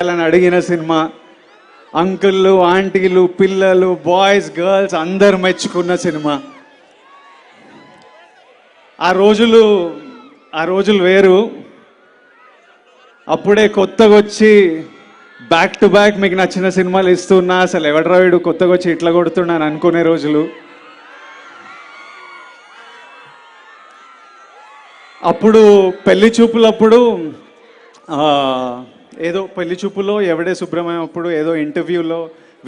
అని అడిగిన సినిమా. అంకుళ్ళు, ఆంటీలు, పిల్లలు, బాయ్స్, గర్ల్స్ అందరు మెచ్చుకున్న సినిమా. ఆ రోజులు వేరు. అప్పుడే కొత్తగా వచ్చి బ్యాక్ టు బ్యాక్ మీకు నచ్చిన సినిమాలు ఇస్తున్నా, అసలు ఎవడరా వీడు కొత్తగా వచ్చి ఇట్లా కొడుతున్నాను అనుకునే రోజులు. అప్పుడు పెళ్లి చూపులప్పుడు ఏదో పెళ్లి చూపులో ఎవడే సుబ్రహ్మణ్యం అప్పుడు ఏదో ఇంటర్వ్యూలో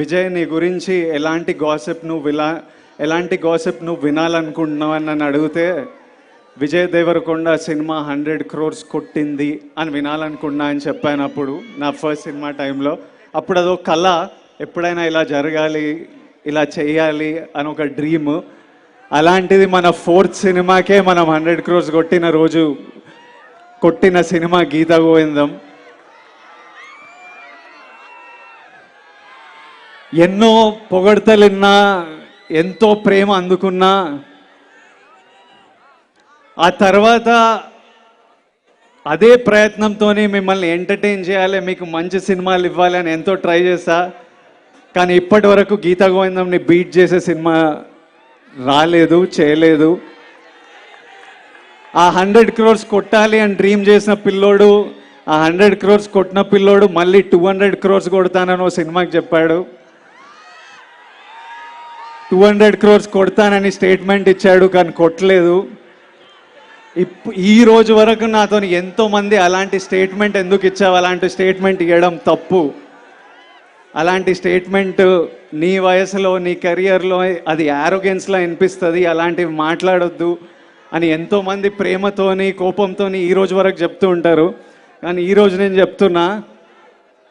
విజయ్ నీ గురించి ఎలాంటి గాసిప్ నువ్వు వినాలనుకుంటున్నావు అని నన్ను అడిగితే విజయ్ దేవరకొండ సినిమా 100 crores కొట్టింది అని వినాలనుకున్నా అని చెప్పాను అప్పుడు నా ఫస్ట్ సినిమా టైంలో. అప్పుడు అదో కళ, ఎప్పుడైనా ఇలా జరగాలి, ఇలా చేయాలి అని ఒక డ్రీమ్. అలాంటిది మన 4th సినిమాకే మనం 100 crores కొట్టిన సినిమా గీతా గోవిందం. ఎన్నో పొగడ్తలున్నా, ఎంతో ప్రేమ అందుకున్నా, ఆ తర్వాత అదే ప్రయత్నంతోనే మిమ్మల్ని ఎంటర్టైన్ చేయాలి, మీకు మంచి సినిమాలు ఇవ్వాలి అని ఎంతో ట్రై చేశా. కానీ ఇప్పటి వరకు గీతా గోవిందంని బీట్ చేసే సినిమా రాలేదు, చేయలేదు. ఆ 100 crores కొట్టాలి అని డ్రీమ్ చేసిన పిల్లోడు, ఆ 100 crores కొట్టిన పిల్లోడు మళ్ళీ 200 crores కొడతానని ఓ సినిమాకి చెప్పాడు. 200 crores కొడతానని స్టేట్మెంట్ ఇచ్చాడు, కానీ కొట్టలేదు. ఈ రోజు వరకు నాతో ఎంతోమంది అలాంటి స్టేట్మెంట్ ఎందుకు ఇచ్చావు, అలాంటి స్టేట్మెంట్ ఇవ్వడం తప్పు, అలాంటి స్టేట్మెంట్ నీ వయసులో నీ కెరియర్లో అది యారోగెన్స్లా అనిపిస్తుంది, అలాంటివి మాట్లాడొద్దు అని ఎంతోమంది ప్రేమతోని కోపంతోని ఈ రోజు వరకు చెప్తూ ఉంటారు. కానీ ఈరోజు నేను చెప్తున్నా,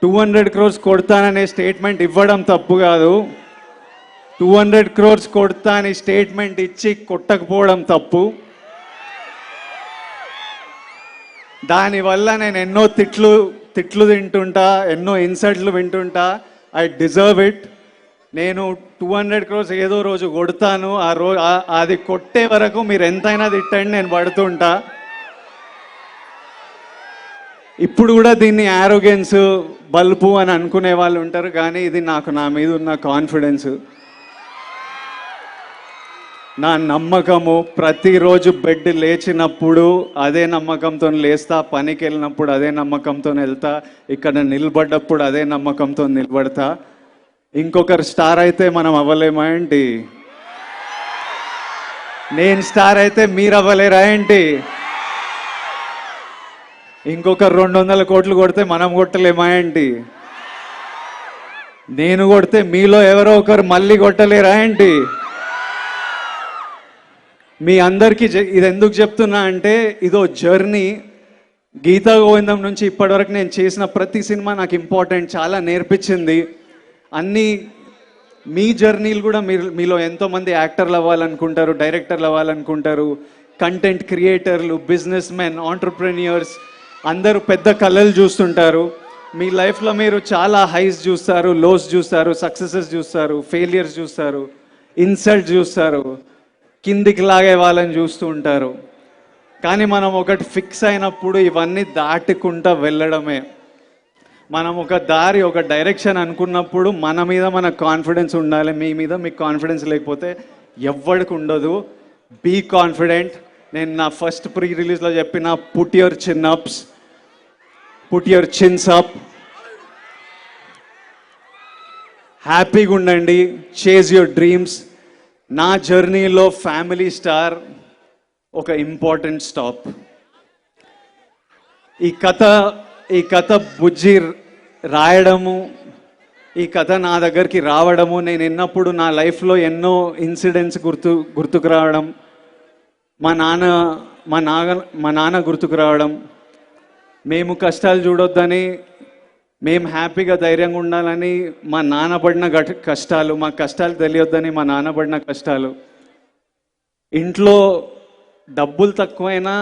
200 crores కొడతాననే స్టేట్మెంట్ ఇవ్వడం తప్పు కాదు, 200 crores కొడతా అని స్టేట్మెంట్ ఇచ్చి కొట్టకపోవడం తప్పు. దానివల్ల నేను ఎన్నో తిట్లు తింటుంటా, ఎన్నో ఇన్సల్ట్లు వింటుంటా. I deserve it. నేను 200 crores ఏదో రోజు కొడతాను. అది కొట్టే వరకు మీరు ఎంతైనా తిట్టండి, నేను పడుతుంటా. ఇప్పుడు కూడా దీన్ని యారోగెన్స్, బల్బు అని అనుకునే వాళ్ళు ఉంటారు, కానీ ఇది నా మీద ఉన్న కాన్ఫిడెన్స్, నా నమ్మకము. ప్రతిరోజు బెడ్ లేచినప్పుడు అదే నమ్మకంతో లేస్తా, పనికి వెళ్ళినప్పుడు అదే నమ్మకంతో వెళ్తా, ఇక్కడ నిలబడ్డప్పుడు అదే నమ్మకంతో నిలబడతా. ఇంకొకరు స్టార్ అయితే మనం అవ్వలేమా ఏంటి? నేను స్టార్ అయితే మీరు అవ్వలేరా ఏంటి? ఇంకొకరు 200 కోట్లు కొడితే మనం కొట్టలేమా ఏంటి? నేను కొడితే మీలో ఎవరో ఒకరు మళ్ళీ కొట్టలేరా ఏంటి? మీ అందరికీ ఇది ఎందుకు చెప్తున్నా అంటే, ఇదో జర్నీ. గీతా గోవిందం నుంచి ఇప్పటివరకు నేను చేసిన ప్రతి సినిమా నాకు ఇంపార్టెంట్, చాలా నేర్పించింది. అన్నీ మీ జర్నీలు కూడా మీలో ఎంతోమంది యాక్టర్లు అవ్వాలనుకుంటారు, డైరెక్టర్లు అవ్వాలనుకుంటారు, కంటెంట్ క్రియేటర్లు, బిజినెస్ మెన్, ఆంటర్ప్రెన్యూర్స్ అందరూ పెద్ద కళలు చూస్తుంటారు. మీ లైఫ్లో మీరు చాలా హైస్ చూస్తారు, లోస్ చూస్తారు, సక్సెసెస్ చూస్తారు, ఫెయిలియర్స్ చూస్తారు, ఇన్సల్ట్ చూస్తారు, కిందికి లాగే వాళ్ళని చూస్తూ ఉంటారు. కానీ మనం ఒకటి ఫిక్స్ అయినప్పుడు ఇవన్నీ దాటుకుంటా వెళ్ళడమే. మనం ఒక దారి, ఒక డైరెక్షన్ అనుకున్నప్పుడు మన మీద మనకు కాన్ఫిడెన్స్ ఉండాలి. మీ మీద మీకు కాన్ఫిడెన్స్ లేకపోతే ఎవ్వడికి ఉండదు. Be confident. నేను నా ఫస్ట్ ప్రీ రిలీజ్లో చెప్పిన పుట్ యువర్ చిన్స్ అప్, హ్యాపీగా ఉండండి, చేజ్ యువర్ డ్రీమ్స్. నా జర్నీలో ఫ్యామిలీ స్టార్ ఒక ఇంపార్టెంట్ స్టాప్. ఈ కథ బుజ్జి రాయడము, ఈ కథ నా దగ్గరికి రావడము, నేను విన్నప్పుడు నా లైఫ్లో ఎన్నో ఇన్సిడెంట్స్ గుర్తుకు రావడం, మా నాన్న గుర్తుకు రావడం, మేము కష్టాలు చూడొద్దని, మేము హ్యాపీగా ధైర్యంగా ఉండాలని మా నాన్న పడిన కష్టాలు, మా కష్టాలు తెలియొద్దని మా నాన్న పడిన కష్టాలు, ఇంట్లో డబ్బులు తక్కువైనా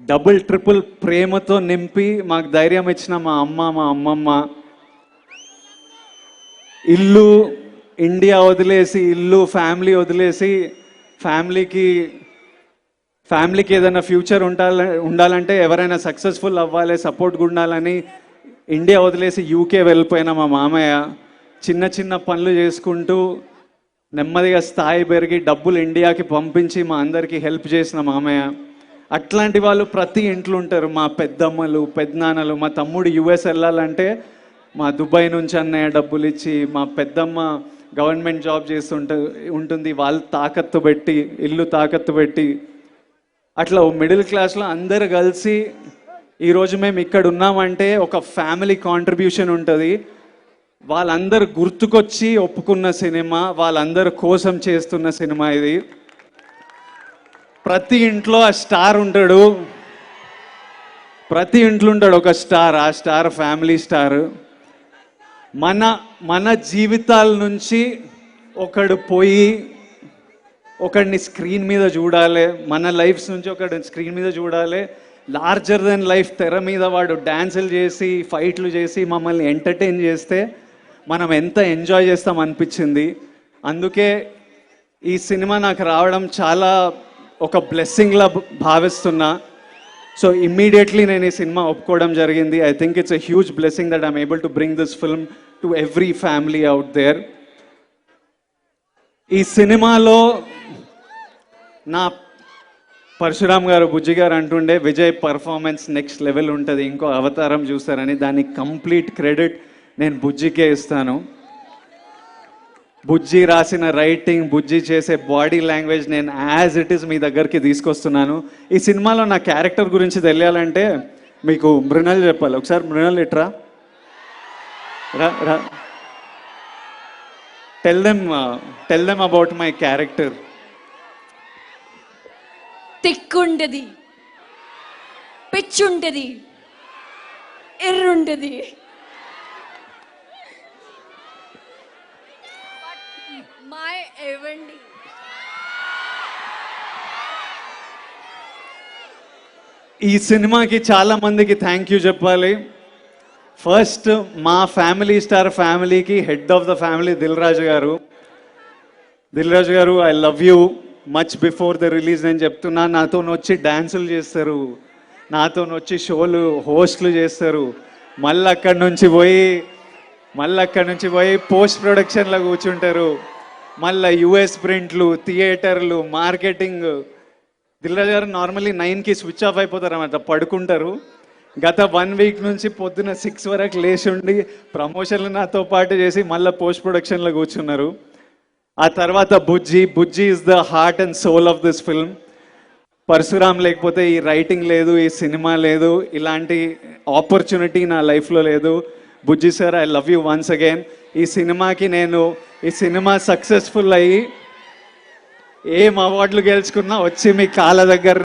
డబుల్ ట్రిపుల్ ప్రేమతో నింపి మాకు ధైర్యం ఇచ్చిన మా అమ్మమ్మ, ఇల్లు ఇండియా వదిలేసి, ఇల్లు ఫ్యామిలీ వదిలేసి, ఫ్యామిలీకి ఏదైనా ఫ్యూచర్ ఉండాలంటే, ఎవరైనా సక్సెస్ఫుల్ అవ్వాలి, సపోర్ట్గా ఉండాలని ఇండియా వదిలేసి యూకే వెళ్ళిపోయిన మా మామయ్య చిన్న చిన్న పనులు చేసుకుంటూ నెమ్మదిగా స్థాయి పెరిగి డబ్బులు ఇండియాకి పంపించి మా అందరికీ హెల్ప్ చేసిన మామయ్య. అట్లాంటి వాళ్ళు ప్రతి ఇంట్లో ఉంటారు. మా పెద్దమ్మలు, పెద్దనాన్నలు, మా తమ్ముడు యుఎస్ వెళ్ళాలంటే మా దుబాయ్ నుంచి అన్నయ్య డబ్బులు ఇచ్చి, మా పెద్దమ్మ గవర్నమెంట్ జాబ్ ఉంటుంది, వాళ్ళు తాకత్తు పెట్టి, ఇల్లు తాకత్తు పెట్టి, అట్లా మిడిల్ క్లాస్లో అందరు కలిసి ఈరోజు మేము ఇక్కడ ఉన్నామంటే ఒక ఫ్యామిలీ కాంట్రిబ్యూషన్ ఉంటుంది. వాళ్ళందరూ గుర్తుకొచ్చి ఒప్పుకున్న సినిమా, వాళ్ళందరి కోసం చేస్తున్న సినిమా ఇది. ప్రతి ఇంట్లో ఆ స్టార్ ఉంటాడు, ప్రతి ఇంట్లో ఉంటాడు ఒక స్టార్. ఆ స్టార్ ఫ్యామిలీ స్టార్. మన జీవితాల నుంచి ఒకడు పోయి ఒకడిని స్క్రీన్ మీద చూడాలి, మన లైఫ్స్ నుంచి ఒకడిని స్క్రీన్ మీద చూడాలి. లార్జర్ దెన్ లైఫ్ తెర మీద వాడు డ్యాన్సులు చేసి, ఫైట్లు చేసి మమ్మల్ని ఎంటర్టైన్ చేస్తే మనం ఎంత ఎంజాయ్ చేస్తాం అనిపించింది. అందుకే ఈ సినిమా నాకు రావడం చాలా ఒక బ్లెస్సింగ్లా భావిస్తున్నా. సో ఇమ్మీడియట్లీ నేను ఈ సినిమా ఒప్పుకోవడం జరిగింది. I think it's a huge blessing that I'm able to bring this film to every family out there. ఈ సినిమాలో నా పరశురామ్ గారు, బుజ్జి గారు అంటుండే విజయ్ పర్ఫార్మెన్స్ నెక్స్ట్ లెవెల్ ఉంటుంది, ఇంకో అవతారం చూస్తారని. దానికి కంప్లీట్ క్రెడిట్ నేను బుజ్జికే ఇస్తాను. బుజ్జి రాసిన రైటింగ్, బుజ్జి చేసే బాడీ లాంగ్వేజ్ నేను యాజ్ ఇట్ ఈస్ మీ దగ్గరికి తీసుకొస్తున్నాను. ఈ సినిమాలో నా క్యారెక్టర్ గురించి తెలియాలంటే మీకు మృణల్ చెప్పాలి. ఒకసారి మృణల్ ఇట్రా, రా. Tell them about my character. తిక్కుంటది, పిచ్చుంటది, ఎర్రుంటది, మై ఏవండి. ఈ సినిమాకి చాలా మందికి థ్యాంక్ యూ చెప్పాలి. ఫస్ట్ మా ఫ్యామిలీ స్టార్ ఫ్యామిలీకి head of the family Dil Raju గారు, I love you. Much before the release నేను చెప్తున్నా. నాతో వచ్చి డ్యాన్సులు చేస్తారు, నాతో వచ్చి షోలు హోస్ట్లు చేస్తారు, మళ్ళీ అక్కడి నుంచి పోయి పోస్ట్ ప్రొడక్షన్లో కూర్చుంటారు, మళ్ళీ యుఎస్ ప్రింట్లు, థియేటర్లు, మార్కెటింగ్. దిల్రాజు గారు నార్మల్లీ 9కి స్విచ్ ఆఫ్ అయిపోతారు అన్నమాట, పడుకుంటారు. గత 1 వీక్ నుంచి పొద్దున 6 వరకు లేచి ఉండి ప్రమోషన్లు నాతో పాటు చేసి మళ్ళీ పోస్ట్ ప్రొడక్షన్లో కూర్చున్నారు. ఆ తర్వాత Bujji is the heart and soul of this film. Parasuram లేకపోతే ఈ రైటింగ్ లేదు, ఈ సినిమా లేదు, ఇలాంటి ఆపర్చునిటీ నా లైఫ్లో లేదు. Bujji sir, I love you once again. ఈ సినిమా సక్సెస్ఫుల్ అయ్యి ఏం అవార్డులు గెలుచుకున్నా వచ్చి మీ కాళ్ళ దగ్గర